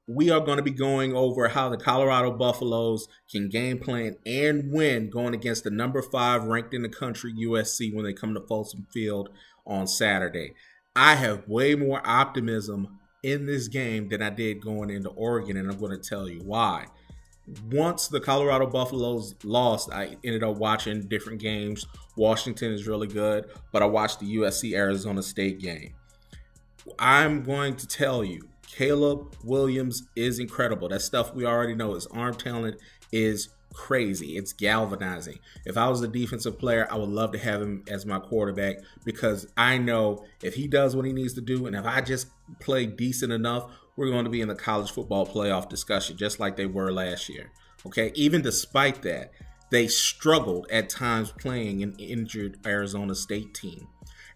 we are going to be going over how the Colorado Buffaloes can game plan and win going against the number 5 ranked in the country USC when they come to Folsom Field on Saturday. I have way more optimism in this game than I did going into Oregon, and I'm going to tell you why. Once the Colorado Buffaloes lost, I ended up watching different games. Washington is really good, but I watched the USC Arizona State game. I'm going to tell you, Caleb Williams is incredible. That stuff we already know. His arm talent is crazy. It's galvanizing. If I was a defensive player, I would love to have him as my quarterback, because I know if he does what he needs to do, and if I just play decent enough, we're going to be in the college football playoff discussion, just like they were last year. Okay, even despite that, they struggled at times playing an injured Arizona State team.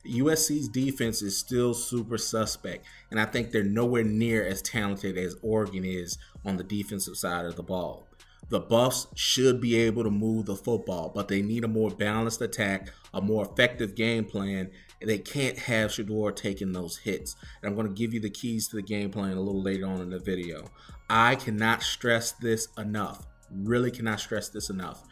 USC's defense is still super suspect, and I think they're nowhere near as talented as Oregon is on the defensive side of the ball. The Buffs should be able to move the football, but they need a more balanced attack, a more effective game plan, and they can't have shedeur taking those hits. And I'm going to give you the keys to the game plan a little later on in the video. I cannot stress this enough. Really cannot stress this enough.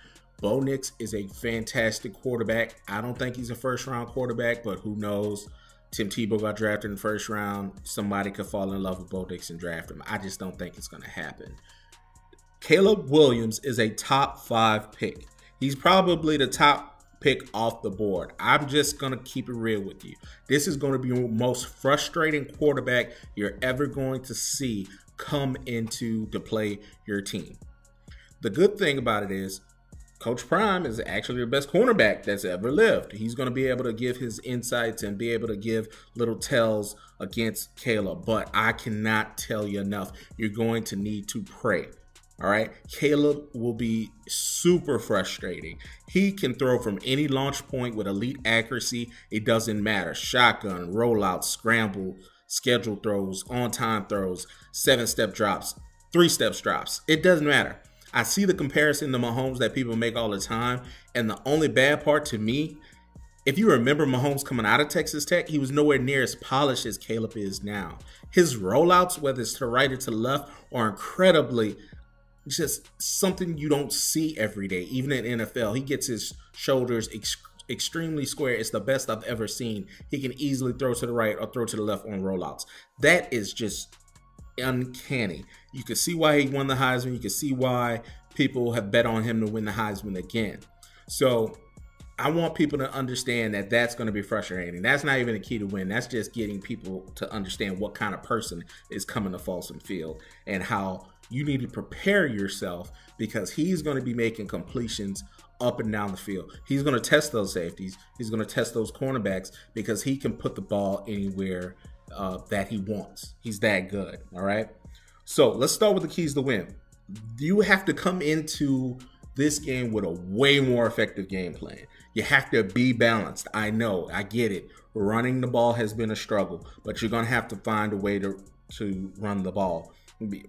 Bo Nix is a fantastic quarterback. I don't think he's a first-round quarterback, but who knows? Tim Tebow got drafted in the first round. Somebody could fall in love with Bo Nix and draft him. I just don't think it's going to happen. Caleb Williams is a top 5 pick. He's probably the top pick off the board. I'm just going to keep it real with you. This is going to be the most frustrating quarterback you're ever going to see come into to play your team. The good thing about it is Coach Prime is actually the best cornerback that's ever lived. He's going to be able to give his insights and be able to give little tells against Caleb. But I cannot tell you enough. You're going to need to pray. All right. Caleb will be super frustrating. He can throw from any launch point with elite accuracy. It doesn't matter. Shotgun, rollout, scramble, schedule throws, on-time throws, 7-step drops, 3-step drops. It doesn't matter. I see the comparison to Mahomes that people make all the time. And the only bad part to me, if you remember Mahomes coming out of Texas Tech, he was nowhere near as polished as Caleb is now. His rollouts, whether it's to right or to left, are incredibly just something you don't see every day, even in NFL. He gets his shoulders extremely square. It's the best I've ever seen. He can easily throw to the right or throw to the left on rollouts. That is just uncanny. You can see why he won the Heisman. You can see why people have bet on him to win the Heisman again. So I want people to understand that that's going to be frustrating. That's not even a key to win. That's just getting people to understand what kind of person is coming to Folsom Field and how you need to prepare yourself, because he's going to be making completions up and down the field. He's going to test those safeties. He's going to test those cornerbacks, because he can put the ball anywhere that he wants. He's that good. All right. So let's start with the keys to win. You have to come into this game with a way more effective game plan. You have to be balanced. I know, I get it. Running the ball has been a struggle, but you're going to have to find a way to run the ball.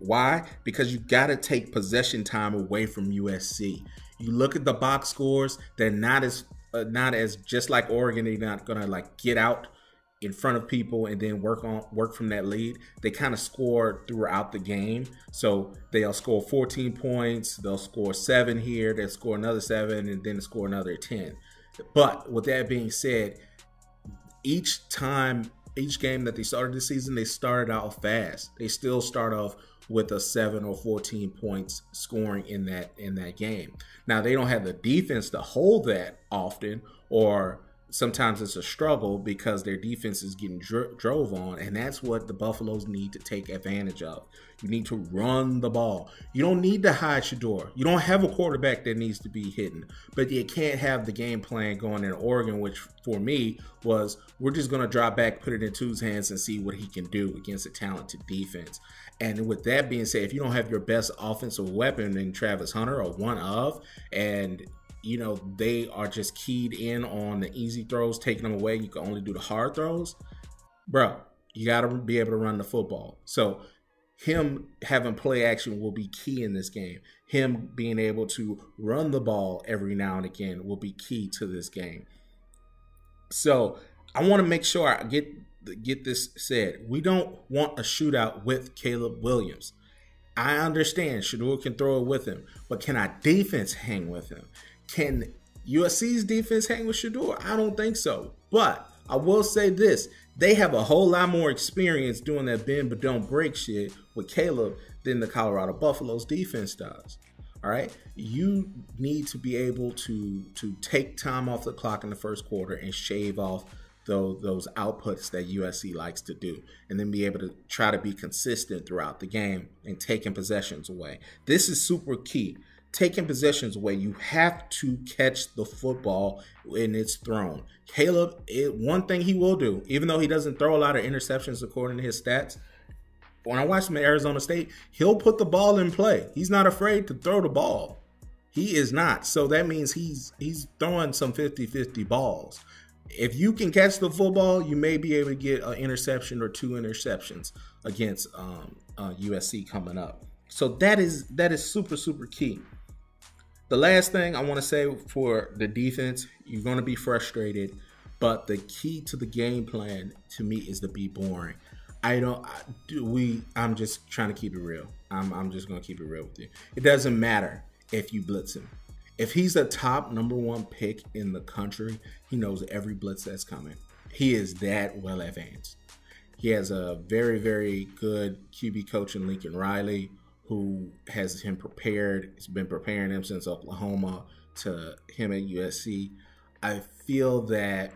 Why? Because you got to take possession time away from USC. You look at the box scores, they're not as just like Oregon. They're not going to like get out in front of people and then work from that lead. They kind of score throughout the game. So they'll score 14 points, they'll score 7 here, they'll score another 7, and then score another 10. But with that being said, each game that they started the season, they started out fast. They still start off with a 7 or 14 points scoring in that game. Now, they don't have the defense to hold that often, or sometimes it's a struggle because their defense is getting drove on, and that's what the Buffaloes need to take advantage of. You need to run the ball. You don't need to hide shedeur. You don't have a quarterback that needs to be hidden, but you can't have the game plan going in Oregon, which for me was, we're just going to drop back, put it in Tu's hands, and see what he can do against a talented defense. And with that being said, if you don't have your best offensive weapon in Travis Hunter or one of, and you know, they are just keyed in on the easy throws, taking them away, you can only do the hard throws, bro, you got to be able to run the football. So him having play action will be key in this game. Him being able to run the ball every now and again will be key to this game. So I want to make sure I get this said. We don't want a shootout with Caleb Williams. I understand Shedeur can throw it with him, but can our defense hang with him? Can USC's defense hang with Shedeur? I don't think so. But I will say this. They have a whole lot more experience doing that bend but don't break shit with Caleb than the Colorado Buffaloes defense does. All right? You need to be able to take time off the clock in the first quarter and shave off those outputs that USC likes to do, and then be able to try to be consistent throughout the game and taking possessions away. This is super key. Taking possessions away, you have to catch the football when it's thrown. Caleb, one thing he will do, even though he doesn't throw a lot of interceptions according to his stats, when I watched him at Arizona State, he'll put the ball in play. He's not afraid to throw the ball. He is not. So that means he's throwing some 50-50 balls. If you can catch the football, you may be able to get an interception or 2 interceptions against USC coming up. So that is super, super key. The last thing I want to say for the defense, you're going to be frustrated, but the key to the game plan to me is to be boring. I'm just trying to keep it real. I'm just going to keep it real with you. It doesn't matter if you blitz him. If he's a top #1 pick in the country, he knows every blitz that's coming. He is that well advanced. He has a very, very good QB coach in Lincoln Riley, who has him prepared. He's been preparing him since Oklahoma to him at USC. I feel that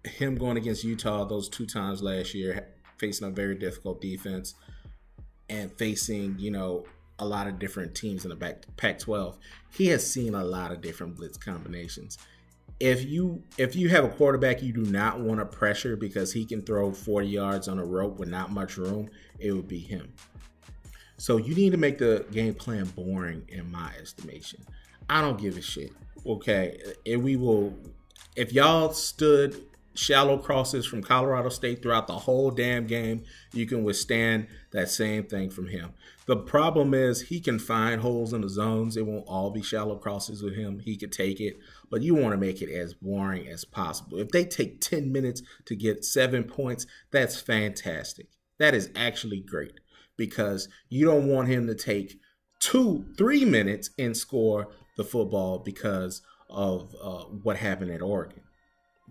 him going against Utah those 2 times last year, facing a very difficult defense and facing, a lot of different teams in the Pac-12, he has seen a lot of different blitz combinations. If you have a quarterback you do not want to pressure because he can throw 40 yards on a rope with not much room, it would be him. So you need to make the game plan boring, in my estimation. I don't give a shit. Okay, if y'all stood shallow crosses from Colorado State throughout the whole damn game, you can withstand that same thing from him. The problem is he can find holes in the zones. It won't all be shallow crosses with him. He could take it, but you want to make it as boring as possible. If they take 10 minutes to get 7 points, that's fantastic. That is actually great, because you don't want him to take 2-3 minutes and score the football because of what happened at Oregon.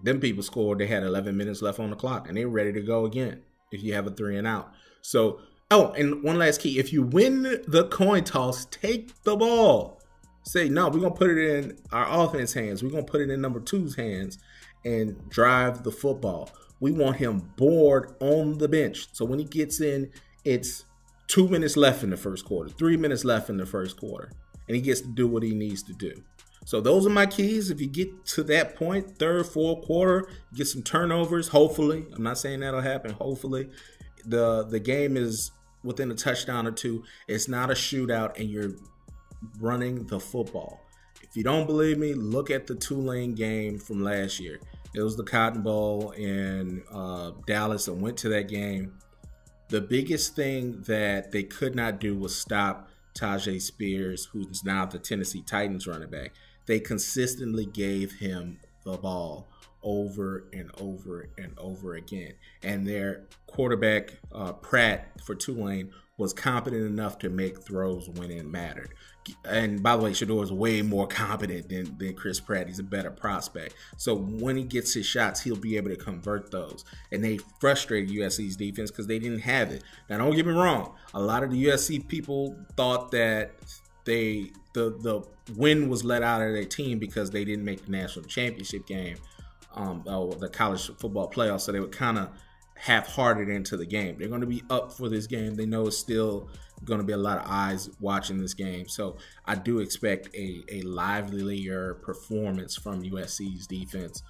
Them people scored. They had 11 minutes left on the clock, and they're ready to go again if you have a 3 and out. So, and one last key. If you win the coin toss, take the ball. Say, no, we're going to put it in our offense hands. We're going to put it in number 2's hands and drive the football. We want him bored on the bench. So when he gets in, it's 2 minutes left in the first quarter, 3 minutes left in the first quarter, and he gets to do what he needs to do. So those are my keys. If you get to that point, third, fourth quarter, get some turnovers, hopefully. I'm not saying that'll happen. Hopefully. The game is within a touchdown or 2. It's not a shootout, and you're running the football. If you don't believe me, look at the Tulane game from last year. It was the Cotton Bowl in Dallas. I went to that game. The biggest thing that they could not do was stop Tajay Spears, who's now the Tennessee Titans running back. They consistently gave him the ball over and over and over again. And their quarterback, Pratt, for Tulane, was competent enough to make throws when it mattered. And by the way, shedeur is way more competent than Chris Pratt. He's a better prospect. So when he gets his shots, he'll be able to convert those. And they frustrated USC's defense because they didn't have it. Now, don't get me wrong. A lot of the USC people thought that the win was let out of their team because they didn't make the national championship game, the college football playoffs. So they were kind of half-hearted into the game. They're going to be up for this game. They know it's still going to be a lot of eyes watching this game. So I do expect a livelier performance from USC's defense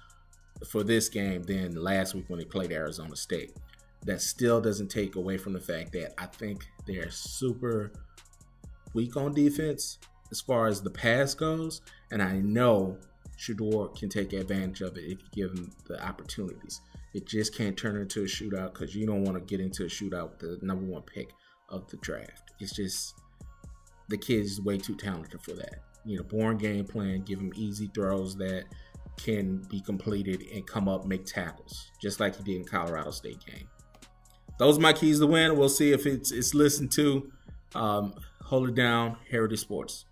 for this game than last week when they played Arizona State. That still doesn't take away from the fact that I think they're super weak on defense as far as the pass goes, and I know shedeur can take advantage of it if you give him the opportunities. It just can't turn into a shootout because you don't want to get into a shootout with the number 1 pick of the draft. It's just the kid is way too talented for that. Boring game plan, give him easy throws that can be completed and come up, make tackles, just like he did in Colorado State game. Those are my keys to win. We'll see if it's listened to. Hold it down, Heritage Sports.